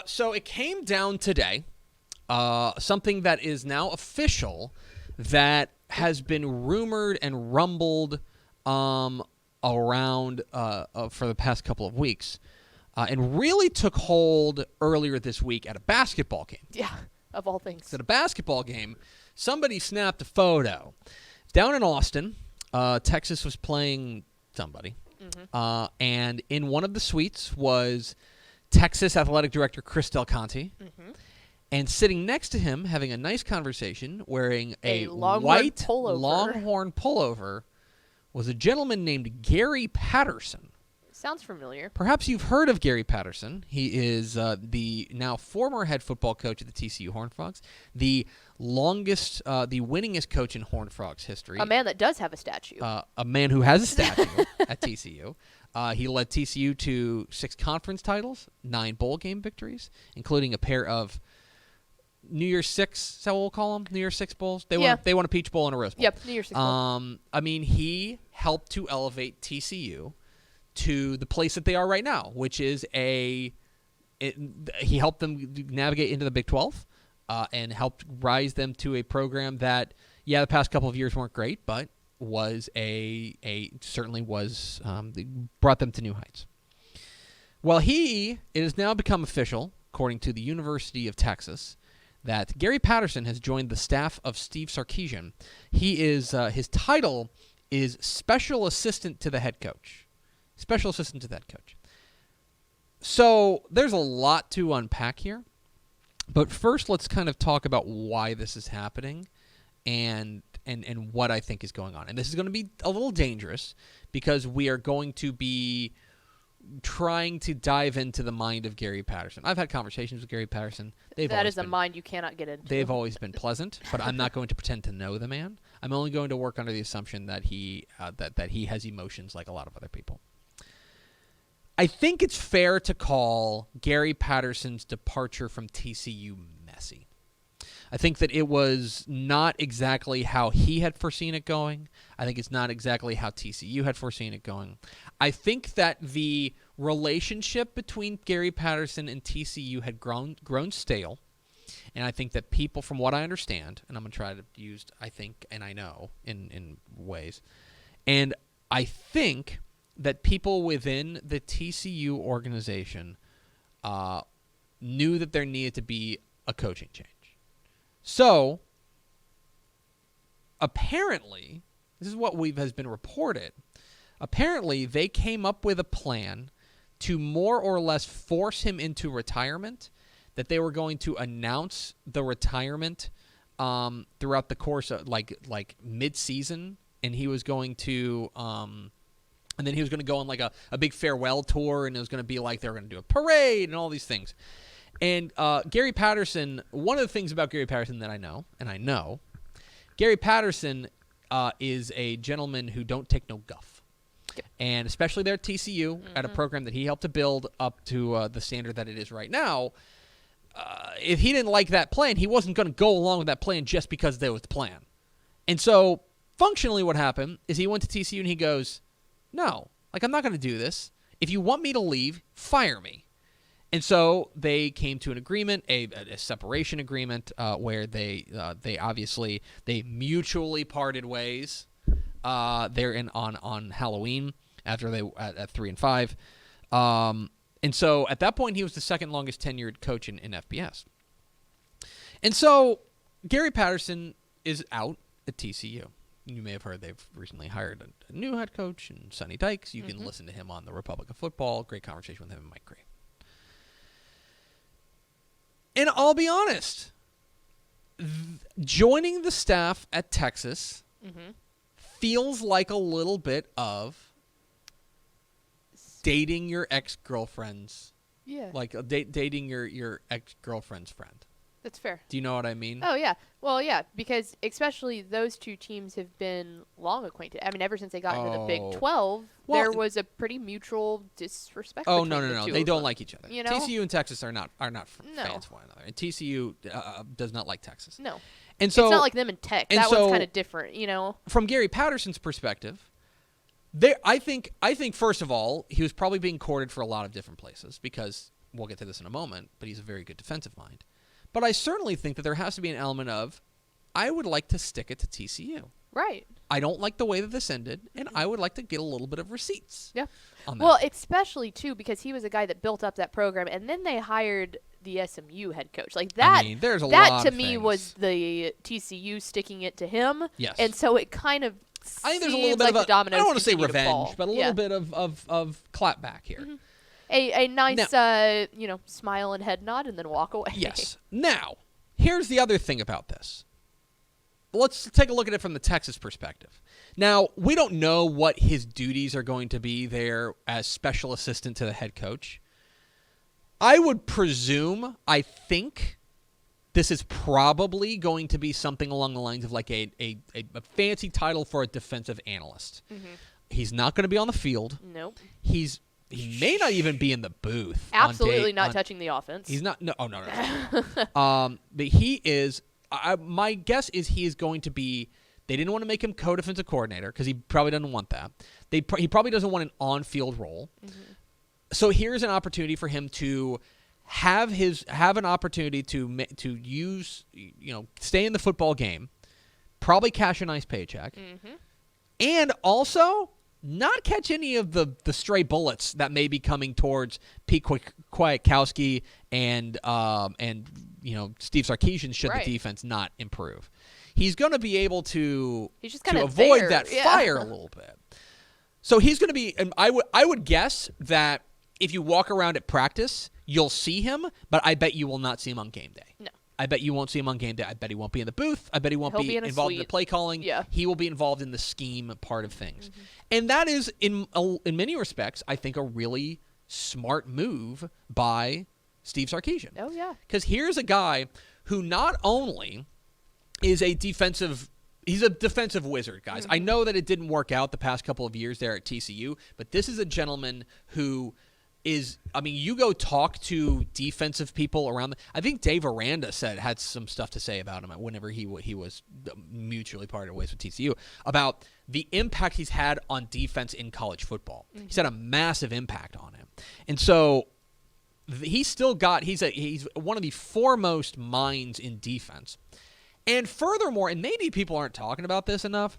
So it came down today, something that is now official that has been rumored and rumbled around for the past couple of weeks and really took hold earlier this week at a basketball game. Yeah, of all things. So at a basketball game, somebody snapped a photo. Down in Austin, Texas was playing somebody. Mm-hmm. And in one of the suites was Texas Athletic Director Chris Del Conte. Mm-hmm. And sitting next to him, having a nice conversation, wearing a white Longhorn pullover, was a gentleman named Gary Patterson. Sounds familiar. Perhaps you've heard of Gary Patterson. He is the now former head football coach of the TCU Horned Frogs, the winningest coach in Horned Frogs history. A man that does have a statue. A man who has a statue at TCU. He led TCU to 6 conference titles, 9 bowl game victories, including a pair of New Year's Six. Is that what we'll call them? New Year's Six bowls. They won a Peach Bowl and a Rose Bowl. Yep, New Year's Six bowl. I mean, he helped to elevate TCU to the place that they are right now, which is he helped them navigate into the Big 12 and helped rise them to a program that, the past couple of years weren't great, but was certainly was brought them to new heights. Well, it has now become official, according to the University of Texas, that Gary Patterson has joined the staff of Steve Sarkisian. He is his title is Special Assistant to the Head Coach. Special Assistant to the Head Coach. So there's a lot to unpack here, but first let's kind of talk about why this is happening and what I think is going on. And this is going to be a little dangerous because we are going to be trying to dive into the mind of Gary Patterson. I've had conversations with Gary Patterson. That is a mind you cannot get into. They've always been pleasant, but I'm not going to pretend to know the man. I'm only going to work under the assumption that he has emotions like a lot of other people. I think it's fair to call Gary Patterson's departure from TCU messy. I think that it was not exactly how he had foreseen it going. I think it's not exactly how TCU had foreseen it going. I think that the relationship between Gary Patterson and TCU had grown stale. And I think that people, from what I understand, and I'm going to try to use I think and I know in ways, and I think that people within the TCU organization knew that there needed to be a coaching change. So, apparently, this is what has been reported, apparently they came up with a plan to more or less force him into retirement, that they were going to announce the retirement throughout the course of like mid-season, and he was going to and then he was going to go on like a big farewell tour, and it was going to be like they were going to do a parade and all these things. And Gary Patterson, one of the things about Gary Patterson that I know, Gary Patterson is a gentleman who don't take no guff. Yep. And especially there at TCU, at a program that he helped to build up to the standard that it is right now, if he didn't like that plan, he wasn't going to go along with that plan just because there was the plan. And so, functionally what happened is he went to TCU and he goes, no, I'm not going to do this. If you want me to leave, fire me. And so they came to an agreement, a separation agreement, where they obviously mutually parted ways. There on Halloween after they at 3 and 5, and so at that point he was the second longest tenured coach in FBS. And so Gary Patterson is out at TCU. You may have heard they've recently hired a new head coach, and Sonny Dykes. You can listen to him on the Republic of Football. Great conversation with him and Mike Gray. And I'll be honest, joining the staff at Texas feels like a little bit of dating your ex-girlfriend's, dating your ex-girlfriend's friend. That's fair. Do you know what I mean? Oh, yeah. Well, yeah, because especially those two teams have been long acquainted. I mean, ever since they got into the Big 12, there was a pretty mutual disrespect between the two. They don't like each other. You know? TCU and Texas are not fans of one another. And TCU does not like Texas. No. And so, it's not like them and Tech. That one's kind of different, you know? From Gary Patterson's perspective, I think first of all, he was probably being courted for a lot of different places because we'll get to this in a moment, but he's a very good defensive mind. But I certainly think that there has to be an element of, I would like to stick it to TCU. Right. I don't like the way that this ended, and I would like to get a little bit of receipts. Yeah. On that. Well, especially, too, because he was a guy that built up that program, and then they hired the SMU head coach. Like that, I mean, there's a that lot to of me things. was the TCU sticking it to him. Yes. And so it kind of I think there's a seems little bit like of the dominoes I don't want to say continue to revenge, fall. but a little bit of clapback here. Mm-hmm. A nice, smile and head nod, and then walk away. Yes. Now, here's the other thing about this. Let's take a look at it from the Texas perspective. Now, we don't know what his duties are going to be there as special assistant to the head coach. I would presume, I think, this is probably going to be something along the lines of like a fancy title for a defensive analyst. Mm-hmm. He's not going to be on the field. Nope. He may not even be in the booth. Absolutely not touching the offense. He's not. No. But he is. My guess is he is going to be. They didn't want to make him co-defensive coordinator because he probably doesn't want that. He probably doesn't want an on-field role. Mm-hmm. So here's an opportunity for him to have an opportunity to use, stay in the football game, probably cash a nice paycheck, and also not catch any of the stray bullets that may be coming towards Pete Kwiatkowski and Steve Sarkisian should the defense not improve. He's going to be able to avoid that fire a little bit. So he's going to be, and I would guess that if you walk around at practice, you'll see him, but I bet you will not see him on game day. No. I bet you won't see him on game day. I bet he won't be in the booth. I bet he won't be involved in the play calling. Yeah. He will be involved in the scheme part of things. Mm-hmm. And that is, in many respects, I think a really smart move by Steve Sarkisian. Oh, yeah. Because here's a guy who not only is he's a defensive wizard, guys. Mm-hmm. I know that it didn't work out the past couple of years there at TCU, but this is a gentleman who is, you go talk to defensive people around. I think Dave Aranda had some stuff to say about him whenever he was mutually parted ways with TCU about the impact he's had on defense in college football. Mm-hmm. He's had a massive impact on him. And so he's still got, he's one of the foremost minds in defense. And furthermore, and maybe people aren't talking about this enough,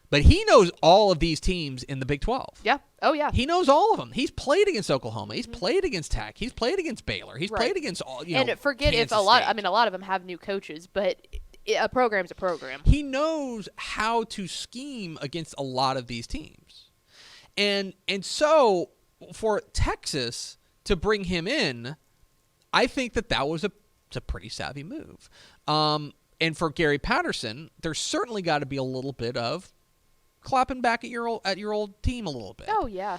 but he knows all of these teams in the Big 12. Yeah. Oh, yeah. He knows all of them. He's played against Oklahoma. He's played against Tech. He's played against Baylor. He's played against all. And forget Kansas if a lot. State. A lot of them have new coaches, but a program's a program. He knows how to scheme against a lot of these teams, and so for Texas to bring him in, I think that was a pretty savvy move. And for Gary Patterson, there's certainly got to be a little bit of clapping back at your old team a little bit. Oh, yeah.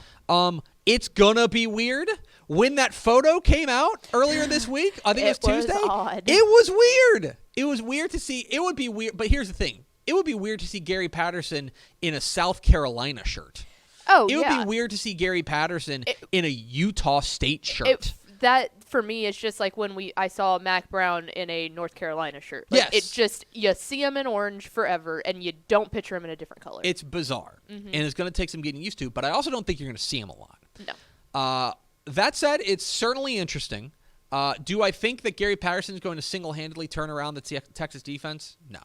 It's gonna be weird. When that photo came out earlier this week, I think it was Tuesday. Odd. It was weird. It was weird to see. It would be weird, but here's the thing. It would be weird to see Gary Patterson in a South Carolina shirt. Oh, It would be weird to see Gary Patterson in a Utah State shirt. That for me is just like when I saw Mac Brown in a North Carolina shirt. Like, yes. It's just, you see him in orange forever, and you don't picture him in a different color. It's bizarre, and it's going to take some getting used to, but I also don't think you're going to see him a lot. No. That said, it's certainly interesting. Do I think that Gary Patterson is going to single-handedly turn around the Texas defense? No.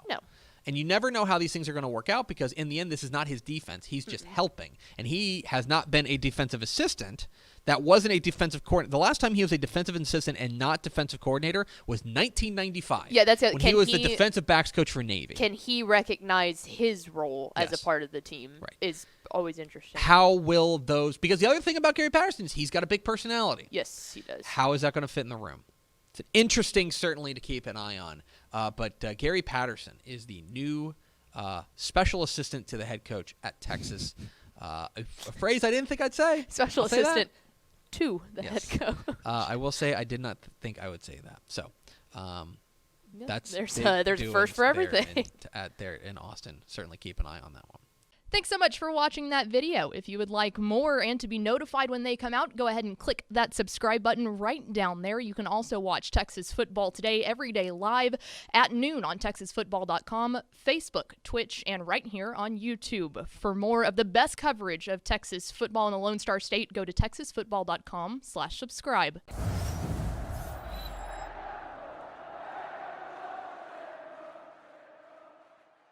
And you never know how these things are going to work out because in the end, this is not his defense. He's just helping. And he has not been a defensive assistant. That wasn't a defensive coordinator. The last time he was a defensive assistant and not defensive coordinator was 1995. Yeah, that's it. When he was the defensive backs coach for Navy. Can he recognize his role as a part of the team? Right. Is always interesting. How will those – because the other thing about Gary Patterson is he's got a big personality. Yes, he does. How is that going to fit in the room? It's interesting, certainly, to keep an eye on. But Gary Patterson is the new special assistant to the head coach at Texas. A phrase I didn't think I'd say. Special assistant to the head coach. I will say I did not think I would say that. So that's there's a first for everything. There in Austin. Certainly keep an eye on that one. Thanks so much for watching that video. If you would like more and to be notified when they come out, go ahead and click that subscribe button right down there. You can also watch Texas Football Today every day live at noon on TexasFootball.com, Facebook, Twitch, and right here on YouTube. For more of the best coverage of Texas football in the Lone Star State, go to TexasFootball.com/subscribe.